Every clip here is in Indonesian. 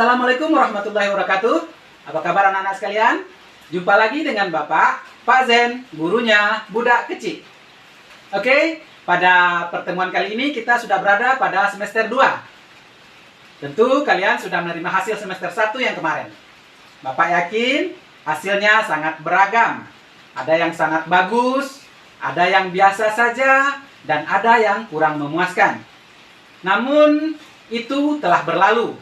Assalamualaikum warahmatullahi wabarakatuh. Apa kabar anak-anak sekalian? Jumpa lagi dengan Bapak, Pak Zen, gurunya budak kecil. Oke, pada pertemuan kali ini kita sudah berada pada semester 2. Tentu kalian sudah menerima hasil semester 1 yang kemarin. Bapak yakin hasilnya sangat beragam. Ada yang sangat bagus, ada yang biasa saja, dan ada yang kurang memuaskan. Namun, itu telah berlalu.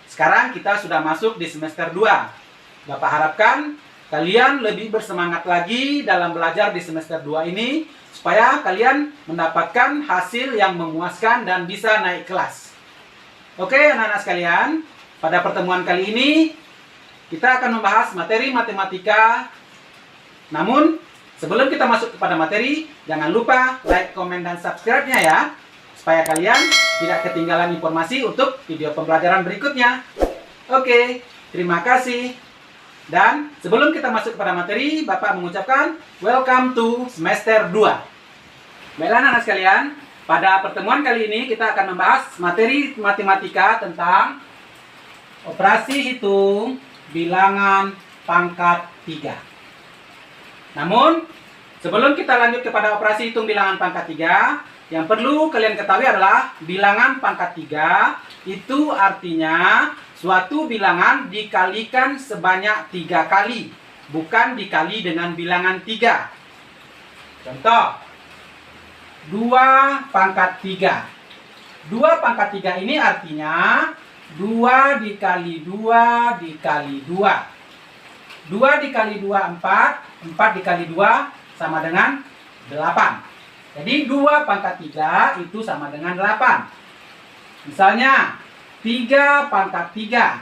Sekarang kita sudah masuk di semester 2. Bapak harapkan kalian lebih bersemangat lagi dalam belajar di semester 2 ini, supaya kalian mendapatkan hasil yang memuaskan dan bisa naik kelas. Oke anak-anak sekalian, pada pertemuan kali ini kita akan membahas materi matematika. Namun, sebelum kita masuk kepada materi, jangan lupa like, komen, dan subscribe-nya ya, supaya kalian tidak ketinggalan informasi untuk video pembelajaran berikutnya. Oke, terima kasih. Dan sebelum kita masuk kepada materi, Bapak mengucapkan welcome to semester 2. Baiklah anak-anak sekalian, pada pertemuan kali ini kita akan membahas materi matematika tentang operasi hitung bilangan pangkat 3. Namun, sebelum kita lanjut kepada operasi hitung bilangan pangkat 3, yang perlu kalian ketahui adalah bilangan pangkat 3 itu artinya suatu bilangan dikalikan sebanyak 3 kali, bukan dikali dengan bilangan 3. Contoh, 2 pangkat 3. 2 pangkat 3 ini artinya 2 dikali 2 dikali 2. 2 dikali 2, 4. 4 dikali 2 sama dengan 8. Jadi 2 pangkat 3 itu sama dengan 8. Misalnya 3 pangkat 3.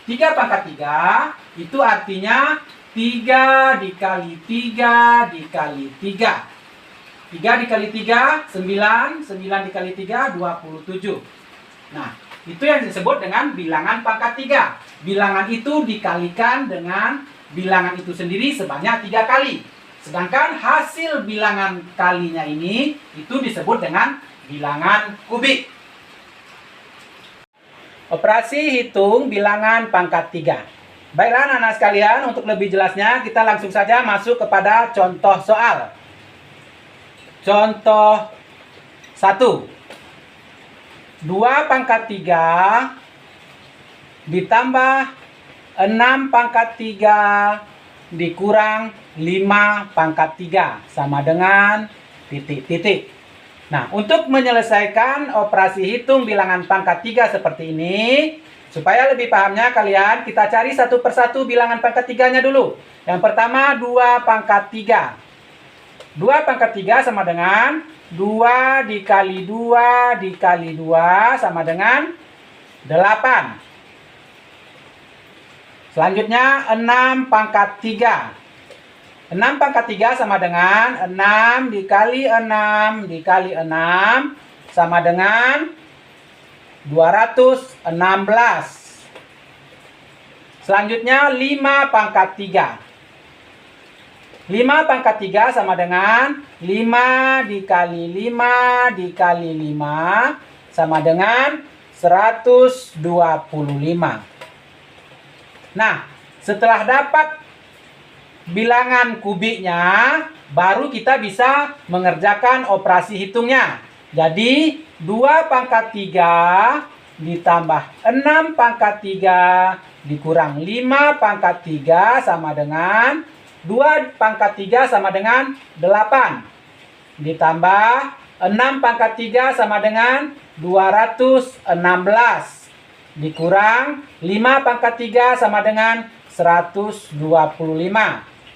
3 pangkat 3 itu artinya 3 dikali 3 dikali 3. 3 dikali 3, 9. 9 dikali 3, 27. Nah, itu yang disebut dengan bilangan pangkat 3. Bilangan itu dikalikan dengan bilangan itu sendiri sebanyak 3 kali. Sedangkan hasil bilangan kalinya ini itu disebut dengan bilangan kubik. Operasi hitung bilangan pangkat 3. Baiklah anak-anak sekalian, untuk lebih jelasnya kita langsung saja masuk kepada contoh soal. Contoh 1. 2 pangkat 3 ditambah 6 pangkat 3 dikurang 5 pangkat 3 sama dengan titik-titik. Nah, untuk menyelesaikan operasi hitung bilangan pangkat 3 seperti ini, supaya lebih pahamnya kalian, kita cari satu persatu bilangan pangkat 3-nya dulu. Yang pertama 2 pangkat 3. 2 pangkat 3 sama dengan 2 dikali 2 dikali 2 sama dengan 8. Selanjutnya 6 pangkat 3. 6 pangkat 3 sama dengan 6 dikali 6 dikali 6 sama dengan 216. Selanjutnya 5 pangkat 3. 5 pangkat 3 sama dengan 5 dikali 5 dikali 5 sama dengan 125. Nah, setelah dapat bilangan kubiknya, baru kita bisa mengerjakan operasi hitungnya. Jadi, 2 pangkat 3 ditambah 6 pangkat 3 dikurang 5 pangkat 3 sama dengan 2 pangkat 3 sama dengan 8. Ditambah 6 pangkat 3 sama dengan 216. Dikurang 5 pangkat 3 sama dengan 125.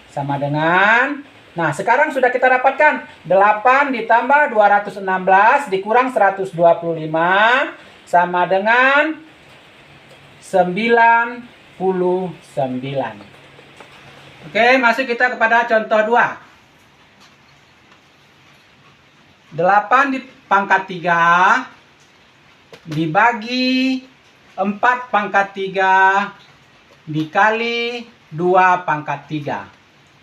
Sama dengan, nah sekarang sudah kita dapatkan 8 ditambah 216 dikurang 125 sama dengan 99. Oke, masuk kita kepada contoh 2. 8 di pangkat 3 dibagi 4 pangkat 3 dikali 2 pangkat 3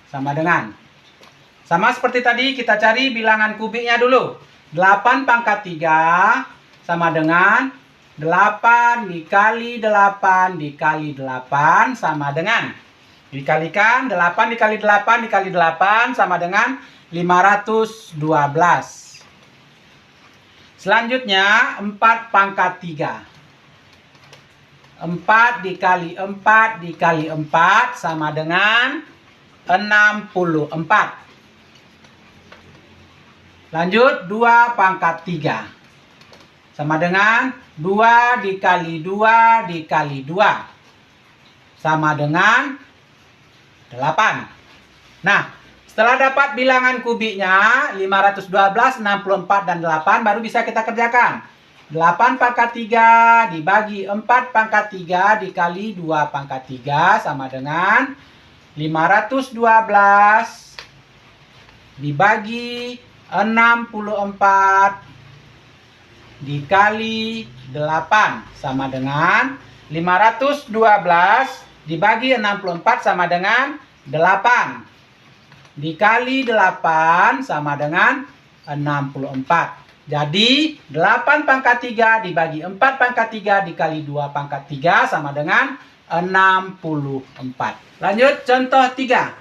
sama dengan, sama seperti tadi kita cari bilangan kubiknya dulu. 8 pangkat 3 sama dengan 8 dikali 8 dikali 8 sama dengan, dikalikan 8 dikali 8 dikali 8 sama dengan 512. Selanjutnya 4 pangkat 3. 4 dikali 4 dikali 4 sama dengan 64. Lanjut 2 pangkat 3 sama dengan 2 dikali 2 dikali 2 sama dengan 8. Nah, setelah dapat bilangan kubiknya 512, 64, dan 8, baru bisa kita kerjakan. 8 pangkat 3 dibagi 4 pangkat 3 dikali 2 pangkat 3 sama dengan 512 dibagi 64 dikali 8 sama dengan 512 dibagi 64 sama dengan 8 dikali 8 sama dengan 64. Jadi 8 pangkat 3 dibagi 4 pangkat 3 dikali 2 pangkat 3 sama dengan 64. Lanjut contoh 3.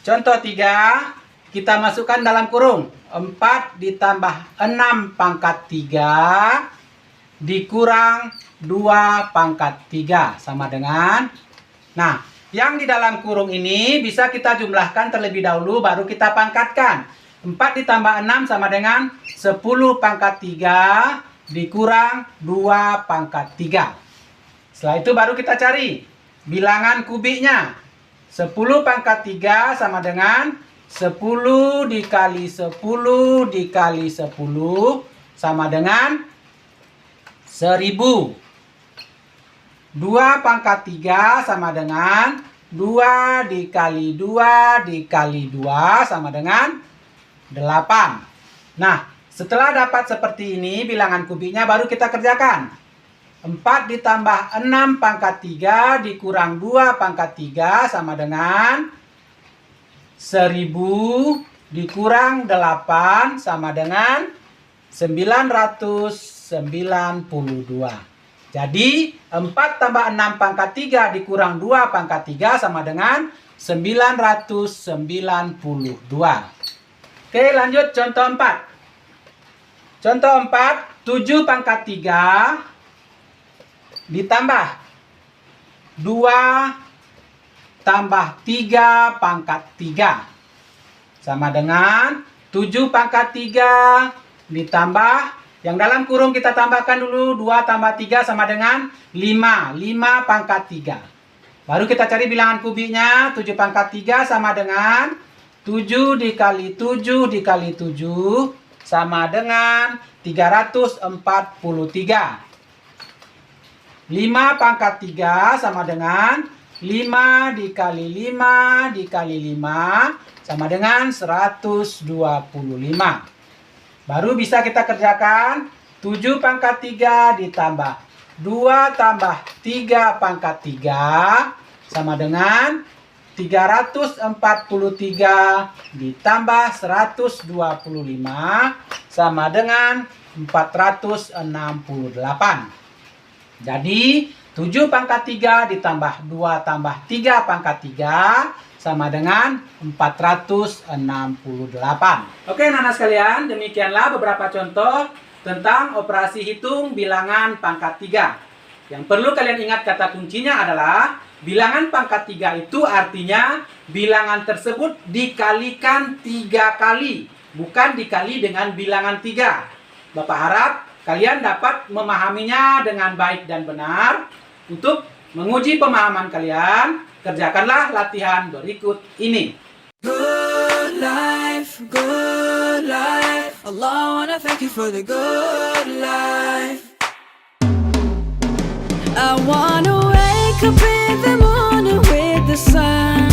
Contoh 3 kita masukkan dalam kurung. 4 ditambah 6 pangkat 3 dikurang 2 pangkat 3 sama dengan, nah, yang di dalam kurung ini bisa kita jumlahkan terlebih dahulu baru kita pangkatkan. 4 ditambah 6 sama dengan 10 pangkat 3 dikurang 2 pangkat 3. Setelah itu baru kita cari bilangan kubiknya. 10 pangkat 3 sama dengan 10 dikali 10 dikali 10 sama dengan 1000. 2 pangkat 3 sama dengan 2 dikali 2 dikali 2 sama dengan 8. Nah, setelah dapat seperti ini bilangan kubiknya baru kita kerjakan. 4 ditambah 6 pangkat 3 dikurang 2 pangkat 3 sama dengan 1000 dikurang 8 sama dengan 992. Jadi 4 tambah 6 pangkat 3 dikurang 2 pangkat 3 sama dengan 992. Oke, lanjut contoh 4. Contoh 4, 7 pangkat 3 ditambah 2 tambah 3 pangkat 3 sama dengan 7 pangkat 3 ditambah, yang dalam kurung kita tambahkan dulu 2 tambah 3 sama dengan 5 pangkat 3. Baru kita cari bilangan kubiknya. 7 pangkat 3 sama dengan 7 dikali 7 dikali 7 sama dengan 343. 5 pangkat 3 sama dengan 5 dikali 5 dikali 5 sama dengan 125. Baru bisa kita kerjakan 7 pangkat 3 ditambah 2 tambah 3 pangkat 3 sama dengan 343 ditambah 125 sama dengan 468. Jadi 7 pangkat 3 ditambah 2 tambah 3 pangkat 3 sama dengan 468. Oke anak-anak sekalian, demikianlah beberapa contoh tentang operasi hitung bilangan pangkat 3. Yang perlu kalian ingat kata kuncinya adalah bilangan pangkat 3 itu artinya bilangan tersebut dikalikan 3 kali, bukan dikali dengan bilangan 3. Bapak harap kalian dapat memahaminya dengan baik dan benar. Untuk menguji pemahaman kalian, kerjakanlah latihan berikut ini. Good life, Allah wanna thank you for the good life. I wanna wake up in the morning with the sun,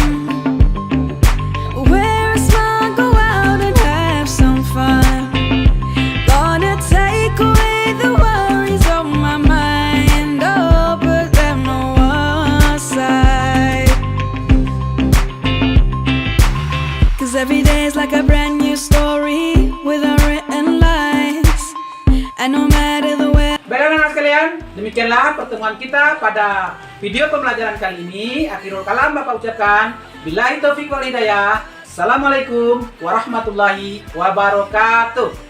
wear a smile, go out and have some fun. Gonna take away the worries on my mind, oh, put them on one side. 'Cause every day is like a brand new story with unwritten lines, and no matter the way sekalian, demikianlah pertemuan kita pada video pembelajaran kali ini. Akhirul kalam Bapak ucapkan, billahi taufiq wal hidayah. Assalamualaikum warahmatullahi wabarakatuh.